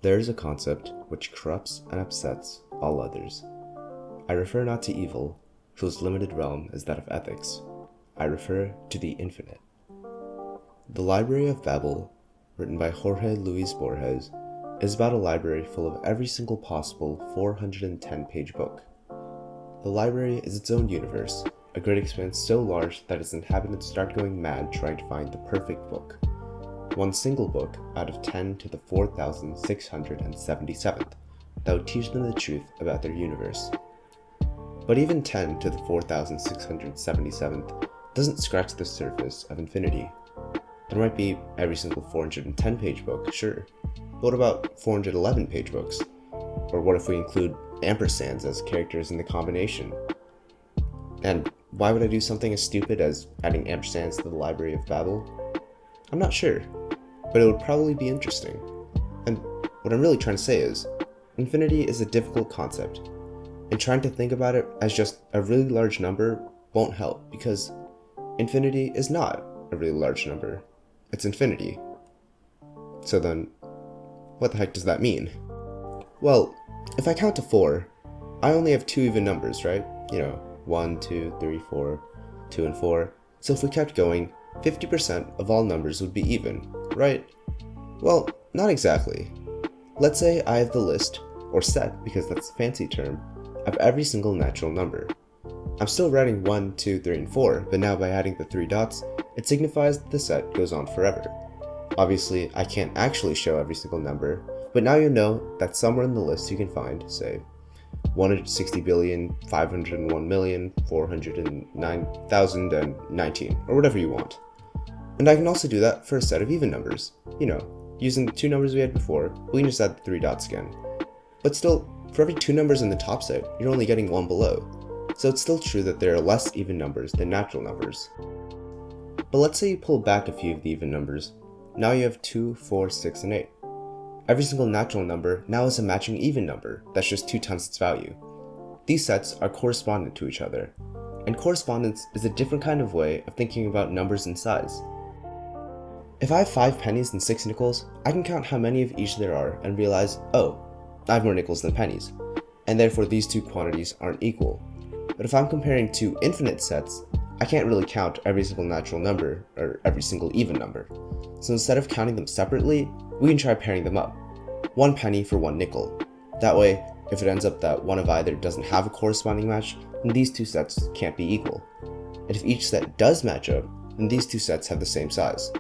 There is a concept which corrupts and upsets all others. I refer not to evil, whose limited realm is that of ethics. I refer to the infinite. The Library of Babel, written by Jorge Luis Borges, is about a library full of every single possible 410-page book. The library is its own universe, a great expanse so large that its inhabitants start going mad trying to find the perfect book. One single book out of 10 to the 4,677th that would teach them the truth about their universe. But even 10 to the 4,677th doesn't scratch the surface of infinity. There might be every single 410-page book, sure, but what about 411-page books? Or what if we include ampersands as characters in the combination? And why would I do something as stupid as adding ampersands to the Library of Babel? I'm not sure, but it would probably be interesting. And what I'm really trying to say is, infinity is a difficult concept, and trying to think about it as just a really large number won't help, because infinity is not a really large number. It's infinity. So then, what the heck does that mean? Well, if I count to 4, I only have 2 even numbers, right? 1, 2, 3, 4, 2 and 4. So if we kept going, 50% of all numbers would be even, right? Well, not exactly. Let's say I have the list, or set because that's a fancy term, of every single natural number. I'm still writing 1, 2, 3, and 4, but now by adding the 3 dots, it signifies that the set goes on forever. Obviously, I can't actually show every single number, but now you know that somewhere in the list you can find, say, 160,501,409,019, or whatever you want. And I can also do that for a set of even numbers. Using the 2 numbers we had before, we can just add the 3 dots again. But still, for every 2 numbers in the top set, you're only getting 1 below. So it's still true that there are less even numbers than natural numbers. But let's say you pull back a few of the even numbers. Now you have 2, 4, 6, and 8. Every single natural number now is a matching even number that's just 2 times its value. These sets are correspondent to each other, and correspondence is a different kind of way of thinking about numbers and size. If I have 5 pennies and 6 nickels, I can count how many of each there are and realize, oh, I have more nickels than pennies, and therefore these 2 quantities aren't equal. But if I'm comparing 2 infinite sets, I can't really count every single natural number or every single even number. So instead of counting them separately, we can try pairing them up. 1 penny for 1 nickel. That way, if it ends up that one of either doesn't have a corresponding match, then these 2 sets can't be equal. And if each set does match up, then these 2 sets have the same size.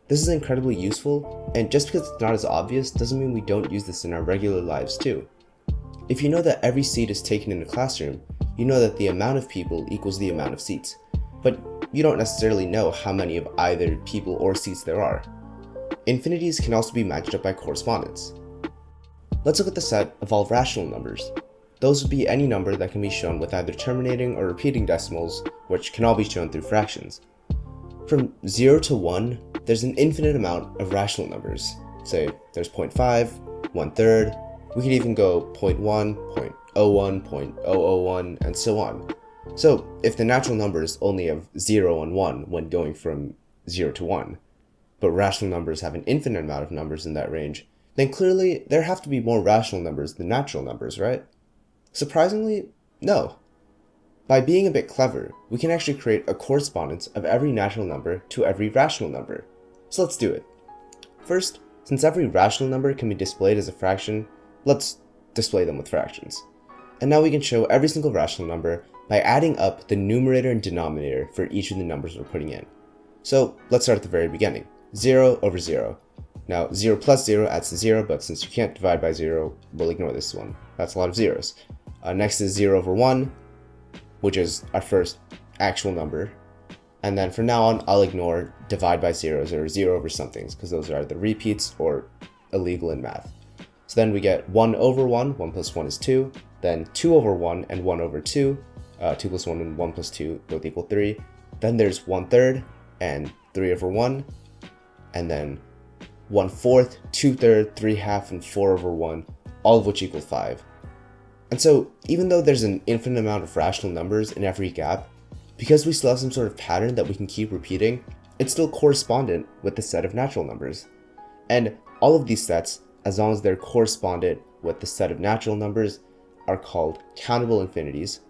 This is incredibly useful, and just because it's not as obvious doesn't mean we don't use this in our regular lives too. If you know that every seat is taken in a classroom, you know that the amount of people equals the amount of seats, but you don't necessarily know how many of either people or seats there are. Infinities can also be matched up by correspondence. Let's look at the set of all rational numbers. Those would be any number that can be shown with either terminating or repeating decimals, which can all be shown through fractions. From 0 to 1, there's an infinite amount of rational numbers. Say, there's 0.5, 1/3, we could even go 0.1, 0.01, 0.001, and so on. So, if the natural numbers only have 0 and 1 when going from 0 to 1, but rational numbers have an infinite amount of numbers in that range, then clearly there have to be more rational numbers than natural numbers, right? Surprisingly, no. By being a bit clever, we can actually create a correspondence of every natural number to every rational number. So let's do it. First, since every rational number can be displayed as a fraction, let's display them with fractions. And now we can show every single rational number by adding up the numerator and denominator for each of the numbers we're putting in. So let's start at the very beginning. 0 over 0. Now 0 plus 0 adds to 0, but since you can't divide by 0, we'll ignore this one. That's a lot of zeros. Next is 0 over 1, which is our first actual number. And then from now on, I'll ignore divide by zeros or 0 over somethings, because those are either repeats or illegal in math. So then we get 1 over 1, 1 plus 1 is 2, then 2 over 1 and 1 over 2, 2 plus 1 and 1 plus 2 both equal 3. Then there's 1/3 and 3 over 1, and then 1/4, 2/3, 3/2, and 4 over 1, all of which equal 5. And so, even though there's an infinite amount of rational numbers in every gap, because we still have some sort of pattern that we can keep repeating, it's still correspondent with the set of natural numbers. And all of these sets as long as they're corresponded with the set of natural numbers, are called countable infinities,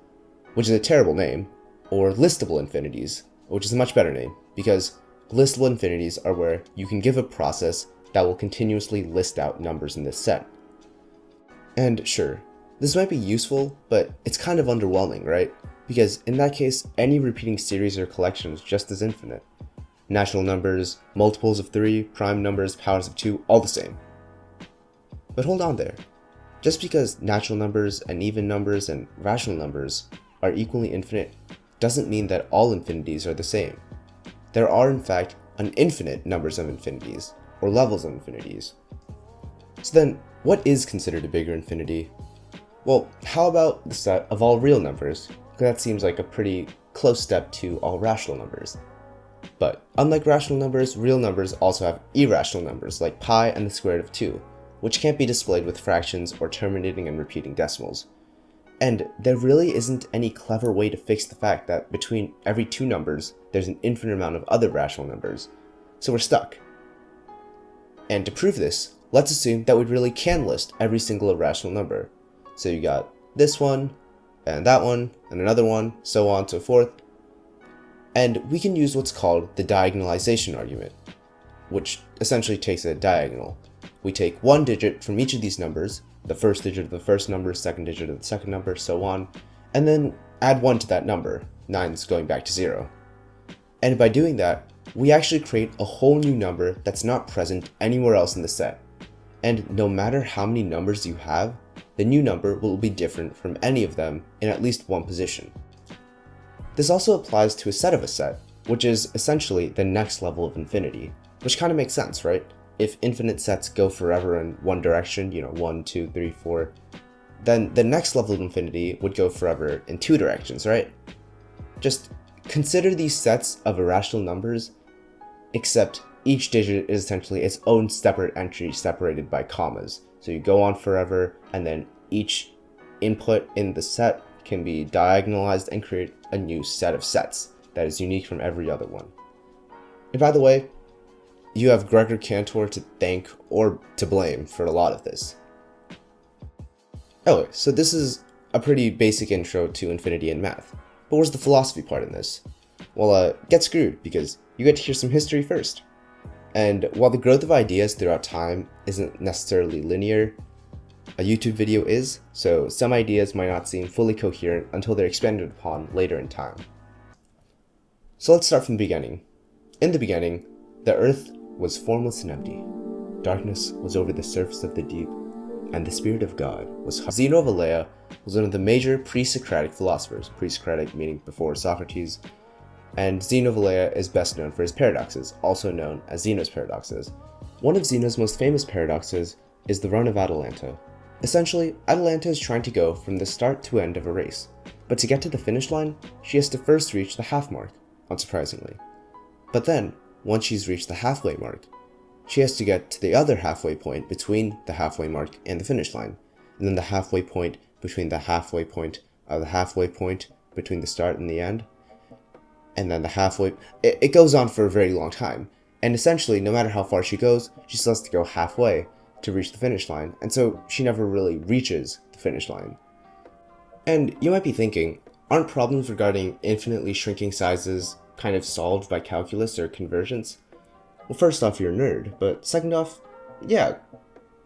which is a terrible name, or listable infinities, which is a much better name, because listable infinities are where you can give a process that will continuously list out numbers in this set. And sure, this might be useful, but it's kind of underwhelming, right? Because in that case, any repeating series or collection is just as infinite. Natural numbers, multiples of 3, prime numbers, powers of 2, all the same. But hold on there. Just because natural numbers and even numbers and rational numbers are equally infinite doesn't mean that all infinities are the same. There are in fact an infinite numbers of infinities, or levels of infinities. So then, what is considered a bigger infinity? Well, how about the set of all real numbers? Because that seems like a pretty close step to all rational numbers. But unlike rational numbers, real numbers also have irrational numbers like pi and the square root of 2, which can't be displayed with fractions or terminating and repeating decimals. And there really isn't any clever way to fix the fact that between every two numbers, there's an infinite amount of other rational numbers. So we're stuck. And to prove this, let's assume that we really can list every single irrational number. So you got this one, and that one, and another one, so on and so forth. And we can use what's called the diagonalization argument, which essentially takes a diagonal. We take one digit from each of these numbers, the first digit of the first number, second digit of the second number, so on, and then add 1 to that number, 9's going back to 0. And by doing that, we actually create a whole new number that's not present anywhere else in the set. And no matter how many numbers you have, the new number will be different from any of them in at least one position. This also applies to a set of a set, which is essentially the next level of infinity, which kind of makes sense, right? If infinite sets go forever in one direction, 1, 2, 3, 4, then the next level of infinity would go forever in two directions, right? Just consider these sets of irrational numbers, except each digit is essentially its own separate entry separated by commas. So you go on forever, and then each input in the set can be diagonalized and create a new set of sets that is unique from every other one. And by the way, you have Gregor Cantor to thank or to blame for a lot of this. Anyway, so this is a pretty basic intro to infinity in math. But where's the philosophy part in this? Well, get screwed, because you get to hear some history first. And while the growth of ideas throughout time isn't necessarily linear, a YouTube video is, so some ideas might not seem fully coherent until they're expanded upon later in time. So let's start from the beginning. In the beginning, the earth was formless and empty. Darkness was over the surface of the deep, and the Spirit of God was Zeno of Elea was one of the major pre-Socratic philosophers, pre-Socratic meaning before Socrates, and Zeno of Elea is best known for his paradoxes, also known as Zeno's paradoxes. One of Zeno's most famous paradoxes is the run of Atalanta. Essentially, Atalanta is trying to go from the start to end of a race, but to get to the finish line, she has to first reach the half mark, unsurprisingly. But then, once she's reached the halfway mark, she has to get to the other halfway point between the halfway mark and the finish line, and then the halfway point between the halfway point of the halfway point between the start and the end, and then the halfway. It goes on for a very long time, and essentially, no matter how far she goes, she still has to go halfway to reach the finish line, and so she never really reaches the finish line. And you might be thinking, aren't problems regarding infinitely shrinking sizes kind of solved by calculus or convergence? Well, first off, you're a nerd, but second off, yeah,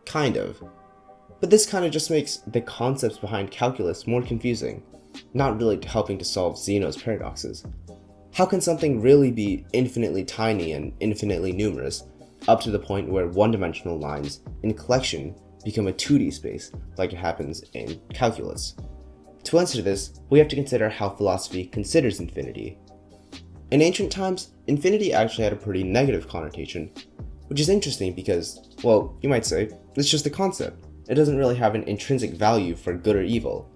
kind of. But this kind of just makes the concepts behind calculus more confusing, not really helping to solve Zeno's paradoxes. How can something really be infinitely tiny and infinitely numerous, up to the point where one-dimensional lines in collection become a 2D space, like it happens in calculus? To answer this, we have to consider how philosophy considers infinity. In ancient times, infinity actually had a pretty negative connotation, which is interesting because, well, you might say, it's just a concept. It doesn't really have an intrinsic value for good or evil.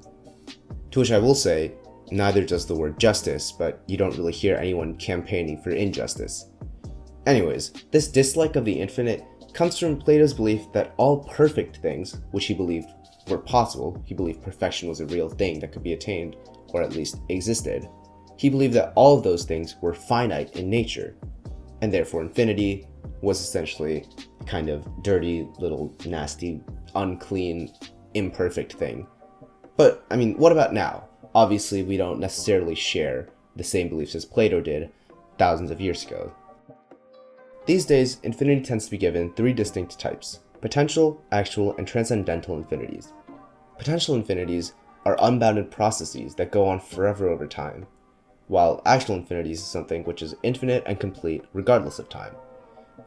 To which I will say, neither does the word justice, but you don't really hear anyone campaigning for injustice. Anyways, this dislike of the infinite comes from Plato's belief that all perfect things, which he believed were possible, he believed perfection was a real thing that could be attained, or at least existed, he believed that all of those things were finite in nature. and therefore infinity was essentially a kind of dirty, little, nasty, unclean, imperfect thing. But, I mean, what about now? Obviously, we don't necessarily share the same beliefs as Plato did thousands of years ago. These days, infinity tends to be given three distinct types: potential, actual, and transcendental infinities. Potential infinities are unbounded processes that go on forever over time, while actual infinities is something which is infinite and complete regardless of time.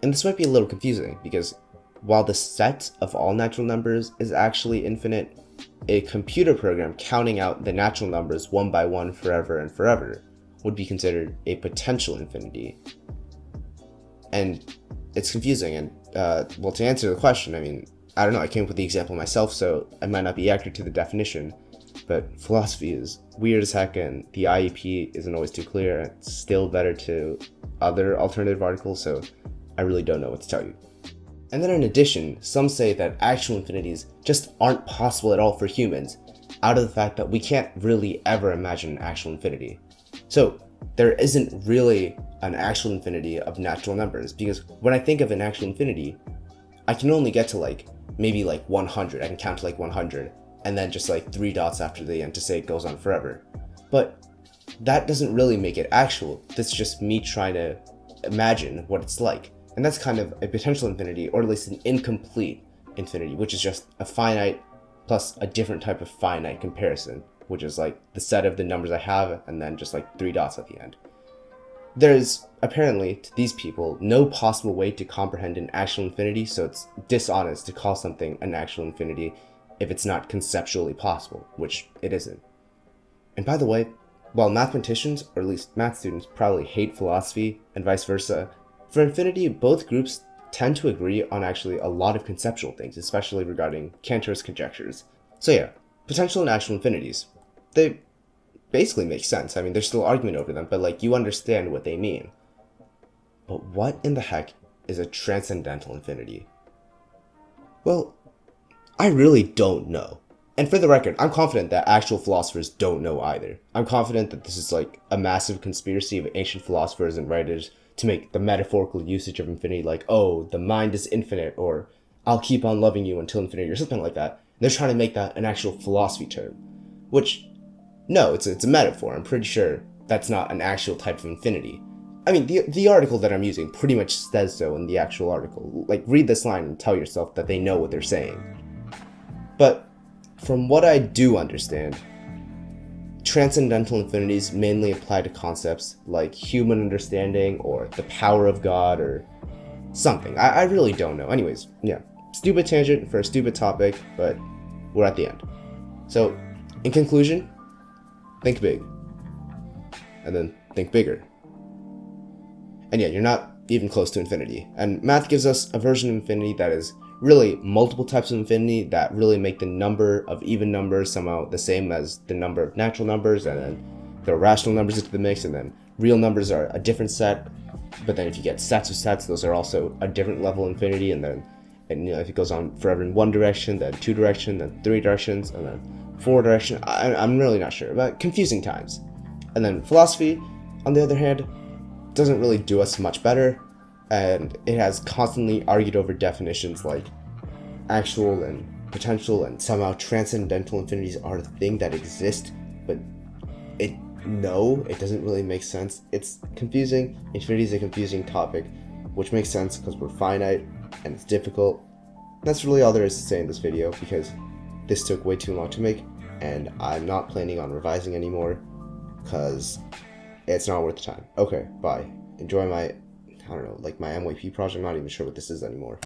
And this might be a little confusing because while the set of all natural numbers is actually infinite, a computer program counting out the natural numbers one by one forever and forever would be considered a potential infinity. And it's confusing, and well, to answer the question, I mean, I don't know, I came up with the example myself, so I might not be accurate to the definition, but philosophy is weird as heck, and the IEP isn't always too clear, and it's still better to other alternative articles, so I really don't know what to tell you. And then in addition, some say that actual infinities just aren't possible at all for humans, out of the fact that we can't really ever imagine an actual infinity. So there isn't really an actual infinity of natural numbers, because when I think of an actual infinity, I can only get to maybe 100. I can count to 100, and then just 3 dots after the end to say it goes on forever. But that doesn't really make it actual. That's just me trying to imagine what it's like. And that's kind of a potential infinity, or at least an incomplete infinity, which is just a finite plus a different type of finite comparison, which is the set of the numbers I have and then just 3 dots at the end. There's apparently, to these people, no possible way to comprehend an actual infinity, so it's dishonest to call something an actual infinity if it's not conceptually possible, which it isn't. And by the way, while mathematicians, or at least math students, probably hate philosophy and vice versa, for infinity, both groups tend to agree on actually a lot of conceptual things, especially regarding Cantor's conjectures. So yeah, potential and actual infinities. They basically make sense. I mean, there's still argument over them, but you understand what they mean. But what in the heck is a transcendental infinity? Well, I really don't know. And for the record, I'm confident that actual philosophers don't know either. I'm confident that this is a massive conspiracy of ancient philosophers and writers to make the metaphorical usage of infinity oh, the mind is infinite, or I'll keep on loving you until infinity, or something like that. They're trying to make that an actual philosophy term. Which, no, it's a metaphor. I'm pretty sure that's not an actual type of infinity. I mean, the article that I'm using pretty much says so in the actual article. Read this line and tell yourself that they know what they're saying. But from what I do understand, transcendental infinities mainly apply to concepts like human understanding or the power of God or something. I really don't know. Anyways, yeah, stupid tangent for a stupid topic, but we're at the end. So, in conclusion, think big. And then think bigger. And yeah, you're not even close to infinity. And math gives us a version of infinity that is really multiple types of infinity that really make the number of even numbers somehow the same as the number of natural numbers, and then throw rational numbers into the mix, and then real numbers are a different set. But then if you get sets of sets, those are also a different level of infinity, and if it goes on forever in one direction, then 2 directions, then 3 directions, and then 4 directions. I'm really not sure, but confusing times. And then philosophy, on the other hand, doesn't really do us much better, and it has constantly argued over definitions like actual and potential, and somehow transcendental infinities are the thing that exist, but it doesn't really make sense. It's confusing. Infinity is a confusing topic, which makes sense because we're finite and it's difficult. That's really all there is to say in this video, because this took way too long to make, and I'm not planning on revising anymore because it's not worth the time. Okay, bye. Enjoy my, my MYP project. I'm not even sure what this is anymore.